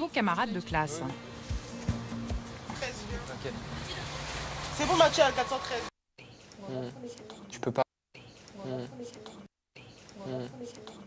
nouveaux camarades de classe. Okay. C'est bon Mathieu à 413. Tu peux pas.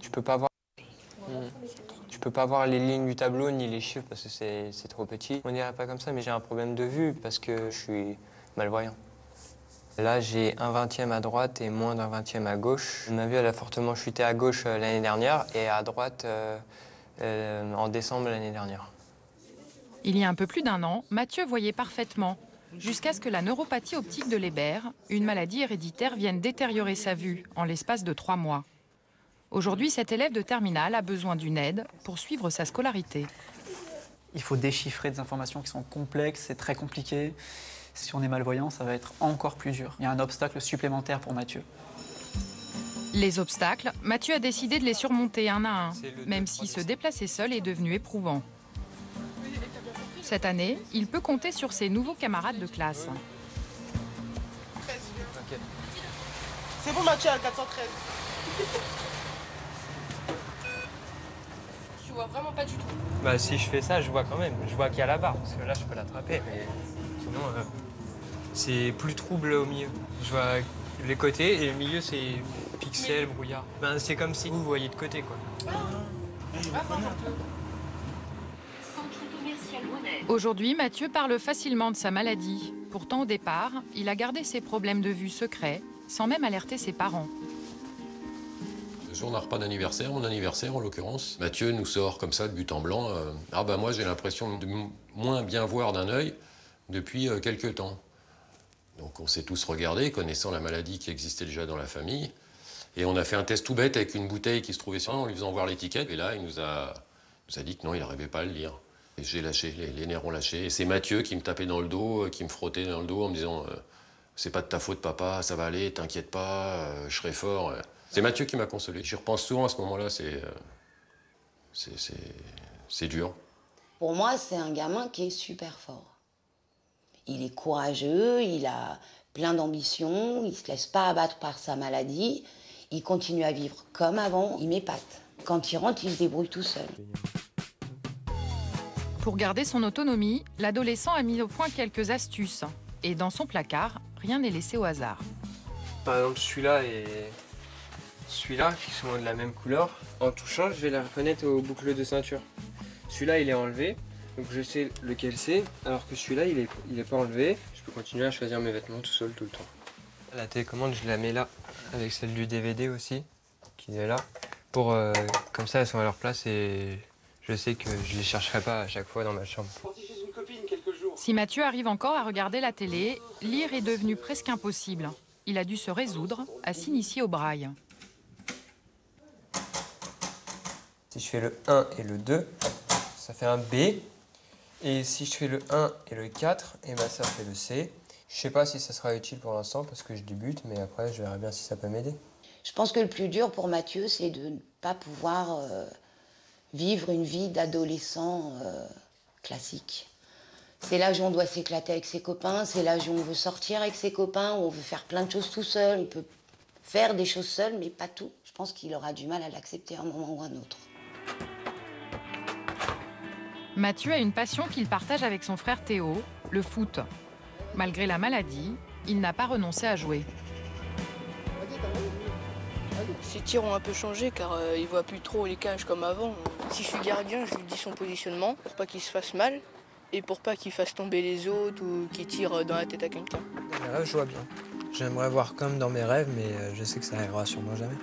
Tu peux pas voir. Tu peux pas voir les lignes du tableau ni les chiffres parce que c'est trop petit. On dirait pas comme ça, mais j'ai un problème de vue parce que je suis malvoyant. Là, j'ai un 20e à droite et moins d'un 20e à gauche. Ma vue, elle a fortement chuté à gauche l'année dernière et à droite en décembre l'année dernière. Il y a un peu plus d'un an, Mathieu voyait parfaitement, jusqu'à ce que la neuropathie optique de Leber, une maladie héréditaire, vienne détériorer sa vue en l'espace de 3 mois. Aujourd'hui, cet élève de terminale a besoin d'une aide pour suivre sa scolarité. Il faut déchiffrer des informations qui sont complexes, c'est très compliqué. Si on est malvoyant, ça va être encore plus dur. Il y a un obstacle supplémentaire pour Mathieu. Les obstacles, Mathieu a décidé de les surmonter un à un, même si se déplacer seul est devenu éprouvant. Cette année, il peut compter sur ses nouveaux camarades de classe. Okay. C'est bon Mathieu à 413. Tu vois vraiment pas du tout. Bah si je fais ça, je vois quand même. Je vois qu'il y a la barre, parce que là je peux l'attraper, mais sinon c'est plus trouble au milieu. Je vois les côtés et le milieu c'est pixels, brouillard. Ben, c'est comme si vous voyez de côté quoi. Aujourd'hui, Mathieu parle facilement de sa maladie. Pourtant, au départ, il a gardé ses problèmes de vue secrets, sans même alerter ses parents. Le jour d'un repas d'anniversaire, mon anniversaire en l'occurrence, Mathieu nous sort comme ça de but en blanc. Ah bah moi j'ai l'impression de moins bien voir d'un œil depuis quelques temps. Donc on s'est tous regardés, connaissant la maladie qui existait déjà dans la famille. Et on a fait un test tout bête avec une bouteille qui se trouvait sur en lui faisant voir l'étiquette. Et là, il nous a dit que non, il n'arrivait pas à le lire. Et j'ai lâché, les nerfs ont lâché. Et c'est Mathieu qui me tapait dans le dos, qui me frottait dans le dos en me disant c'est pas de ta faute, papa, ça va aller, t'inquiète pas, je serai fort. C'est Mathieu qui m'a consolé. J'y repense souvent à ce moment-là, c'est dur. Pour moi, c'est un gamin qui est super fort. Il est courageux, il a plein d'ambition, il ne se laisse pas abattre par sa maladie. Il continue à vivre comme avant, il m'épate. Quand il rentre, il se débrouille tout seul. Pour garder son autonomie, l'adolescent a mis au point quelques astuces. Et dans son placard, rien n'est laissé au hasard. Par exemple, celui-là et celui-là, qui sont de la même couleur. En touchant, je vais les reconnaître aux boucles de ceinture. Celui-là, il est enlevé, donc je sais lequel c'est, alors que celui-là, il est pas enlevé. Je peux continuer à choisir mes vêtements tout seul, tout le temps. La télécommande, je la mets là, avec celle du DVD aussi, qui est là, pour comme ça, elles sont à leur place et je sais que je les chercherai pas à chaque fois dans ma chambre. Si Mathieu arrive encore à regarder la télé, lire est devenu presque impossible. Il a dû se résoudre à s'initier au braille. Si je fais le 1 et le 2, ça fait un B. Et si je fais le 1 et le 4, et ben ça fait le C. Je sais pas si ça sera utile pour l'instant parce que je débute, mais après je verrai bien si ça peut m'aider. Je pense que le plus dur pour Mathieu, c'est de ne pas pouvoir vivre une vie d'adolescent classique. C'est l'âge où on doit s'éclater avec ses copains, c'est l'âge où on veut sortir avec ses copains, où on veut faire plein de choses tout seul. On peut faire des choses seul, mais pas tout. Je pense qu'il aura du mal à l'accepter à un moment ou à un autre. Mathieu a une passion qu'il partage avec son frère Théo, le foot. Malgré la maladie, il n'a pas renoncé à jouer. Ses tirs ont un peu changé car il voit plus trop les cages comme avant. Si je suis gardien, je lui dis son positionnement pour pas qu'il se fasse mal et pour pas qu'il fasse tomber les autres ou qu'il tire dans la tête à quelqu'un. Là, je vois bien. J'aimerais voir comme dans mes rêves, mais je sais que ça n'arrivera sûrement jamais.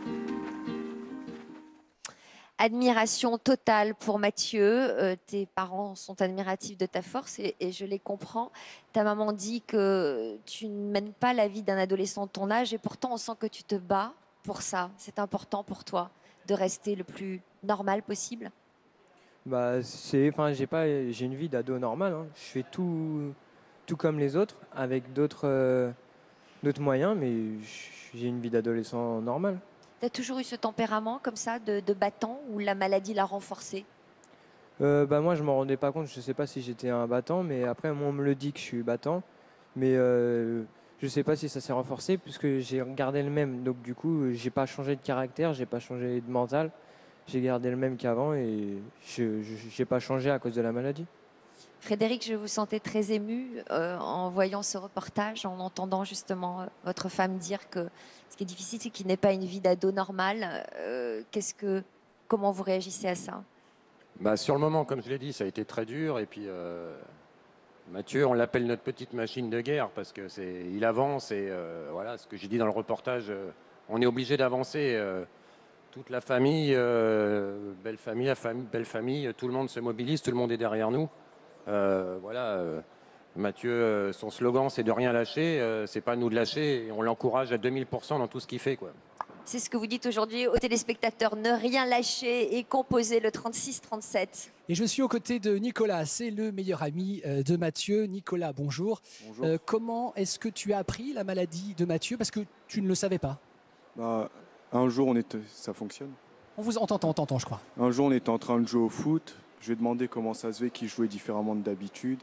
Admiration totale pour Mathieu. Tes parents sont admiratifs de ta force et je les comprends. Ta maman dit que tu ne mènes pas la vie d'un adolescent de ton âge et pourtant on sent que tu te bats pour ça. C'est important pour toi de rester le plus normal possible. Bah, j'ai une vie d'ado normale. Hein. Je fais tout comme les autres, avec d'autres moyens, mais j'ai une vie d'adolescent normale. Tu as toujours eu ce tempérament comme ça de battant ou la maladie l'a renforcé? Moi, je m'en rendais pas compte. Je sais pas si j'étais un battant, mais après, moi, on me le dit que je suis battant. Mais je sais pas si ça s'est renforcé puisque j'ai gardé le même. Donc, du coup, j'ai pas changé de caractère, j'ai pas changé de mental. j'ai gardé le même qu'avant et je n'ai pas changé à cause de la maladie. Frédéric, je vous sentais très ému en voyant ce reportage, en entendant justement votre femme dire que ce qui est difficile, c'est qu'il n'ait pas une vie d'ado normale. Comment vous réagissez à ça? Sur le moment, comme je l'ai dit, ça a été très dur. Et puis, Mathieu, on l'appelle notre petite machine de guerre parce qu'il avance. Et voilà, ce que j'ai dit dans le reportage, on est obligé d'avancer. Toute la famille, belle famille, tout le monde se mobilise, tout le monde est derrière nous. Mathieu, son slogan, c'est de rien lâcher. C'est pas à nous de lâcher. Et on l'encourage à 2000% dans tout ce qu'il fait, quoi. C'est ce que vous dites aujourd'hui aux téléspectateurs, ne rien lâcher et composer le 36-37. Et je suis aux côtés de Nicolas, c'est le meilleur ami de Mathieu. Nicolas, bonjour. Bonjour. Comment est-ce que tu as appris la maladie de Mathieu? Parce que tu ne le savais pas. Un jour, ça fonctionne. On t'entend, je crois. Un jour, on était en train de jouer au foot. Je lui ai demandé comment ça se fait qu'il jouait différemment de d'habitude.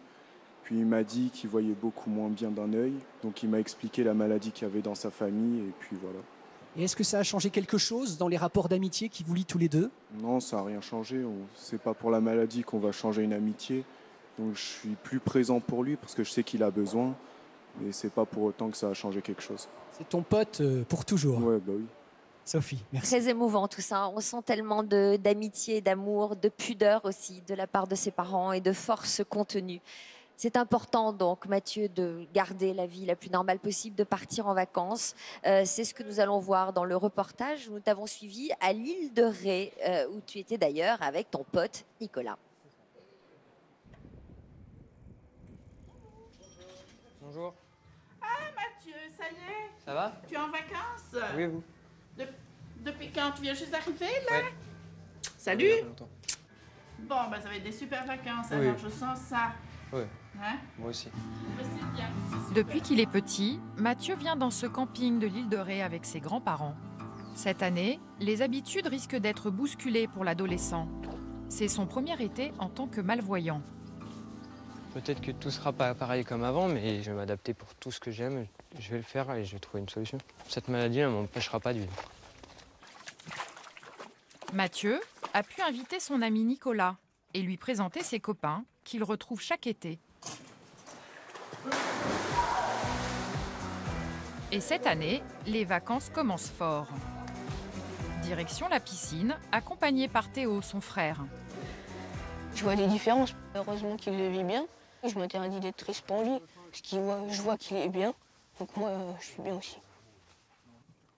Puis il m'a dit qu'il voyait beaucoup moins bien d'un œil. Donc il m'a expliqué la maladie qu'il y avait dans sa famille. Et puis voilà. Et est-ce que ça a changé quelque chose dans les rapports d'amitié qui vous lient tous les deux? Non, ça n'a rien changé. C'est pas pour la maladie qu'on va changer une amitié. Donc je suis plus présent pour lui parce que je sais qu'il a besoin. Mais c'est pas pour autant que ça a changé quelque chose. C'est ton pote pour toujours. Ouais, bah oui. Sophie, merci. Très émouvant tout ça. On sent tellement d'amitié, d'amour, de pudeur aussi de la part de ses parents et de force contenue. C'est important donc, Mathieu, de garder la vie la plus normale possible, de partir en vacances. C'est ce que nous allons voir dans le reportage où nous t'avons suivi à l'île de Ré, où tu étais d'ailleurs avec ton pote Nicolas. Bonjour. Ah Mathieu, ça y est? Ça va? Tu es en vacances? Oui, vous? Depuis quand? Tu viens juste d'arriver là? Ouais. Salut! Il y a pas longtemps. Bon, ça va être des super vacances, Oui. alors je sens ça. Ouais, Hein? moi aussi. C'est bien. Depuis qu'il est petit, Mathieu vient dans ce camping de l'île de Ré avec ses grands-parents. Cette année, les habitudes risquent d'être bousculées pour l'adolescent. C'est son premier été en tant que malvoyant. Peut-être que tout sera pas pareil comme avant, mais je vais m'adapter pour tout ce que j'aime. Je vais le faire et je vais trouver une solution. Cette maladie ne m'empêchera pas de vivre. Mathieu a pu inviter son ami Nicolas et lui présenter ses copains qu'il retrouve chaque été. Et cette année, les vacances commencent fort. Direction la piscine, accompagné par Théo, son frère. Je vois les différences. Heureusement qu'il le vit bien. Je m'interdis d'être triste pour lui, parce que je vois qu'il est bien. Donc moi, je suis bien aussi.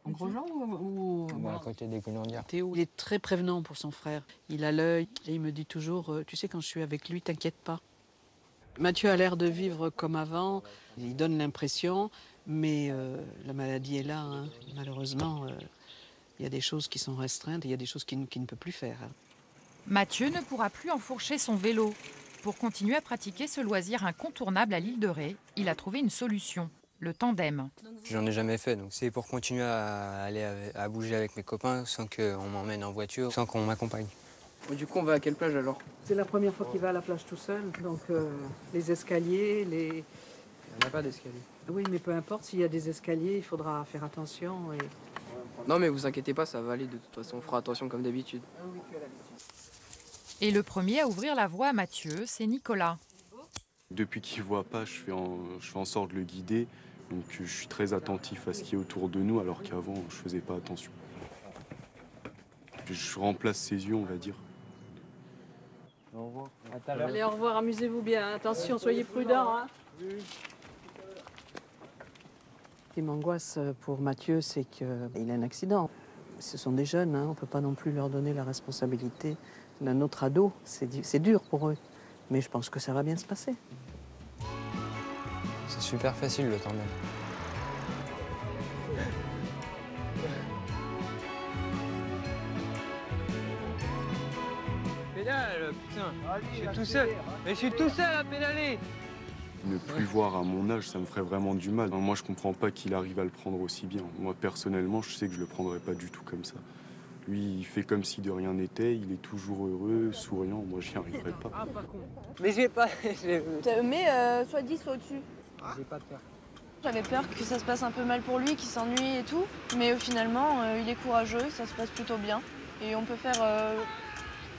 En gros genre ou... À côté des Colombières. Théo, il est très prévenant pour son frère. Il a l'œil et il me dit toujours, tu sais, quand je suis avec lui, t'inquiète pas. Mathieu a l'air de vivre comme avant. Il donne l'impression, mais la maladie est là. Hein. Malheureusement, il y a des choses qui sont restreintes, il y a des choses qu'il ne peut plus faire. Mathieu ne pourra plus enfourcher son vélo. Pour continuer à pratiquer ce loisir incontournable à l'île de Ré, il a trouvé une solution, le tandem. J'en ai jamais fait, donc c'est pour continuer à bouger avec mes copains sans qu'on m'emmène en voiture, sans qu'on m'accompagne. Du coup, on va à quelle plage alors? C'est la première fois qu'il va à la plage tout seul, donc les escaliers, Il n'y en a pas d'escalier. Oui, mais peu importe, s'il y a des escaliers, il faudra faire attention. Non, mais vous inquiétez pas, ça va aller de toute façon, on fera attention comme d'habitude. Et le premier à ouvrir la voie à Mathieu, c'est Nicolas. Depuis qu'il ne voit pas, je fais en sorte de le guider. Donc je suis très attentif à ce qui est autour de nous, alors qu'avant, je ne faisais pas attention. Je remplace ses yeux, on va dire. Au revoir. À tout à l'heure. Allez, au revoir, amusez-vous bien. Attention, soyez prudents. Hein. Ce qui m'angoisse pour Mathieu, c'est qu'il a un accident. Ce sont des jeunes, hein, on ne peut pas non plus leur donner la responsabilité d'un autre ado. C'est dur pour eux, mais je pense que ça va bien se passer. C'est super facile le tandem. Pédale, putain, je suis tout seul. Mais je suis tout seul à pédaler. Ne plus voir à mon âge, ça me ferait vraiment du mal. Moi, je comprends pas qu'il arrive à le prendre aussi bien. Moi, personnellement, je sais que je le prendrais pas du tout comme ça. Lui, il fait comme si de rien n'était, il est toujours heureux, souriant. Moi, j'y arriverais pas. Ah, pas con. Mais j'ai pas... Mais soit 10, soit au-dessus. J'ai pas peur. J'avais peur que ça se passe un peu mal pour lui, qu'il s'ennuie et tout. Mais finalement, il est courageux, ça se passe plutôt bien. Et on peut faire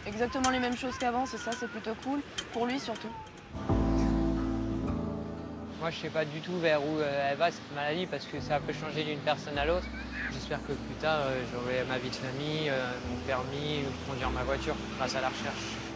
exactement les mêmes choses qu'avant, c'est ça, c'est plutôt cool. Pour lui surtout. Moi, je sais pas du tout vers où elle va, cette maladie, parce que ça peut changer d'une personne à l'autre. J'espère que plus tard, j'aurai ma vie de famille, mon permis, conduire ma voiture grâce à la recherche.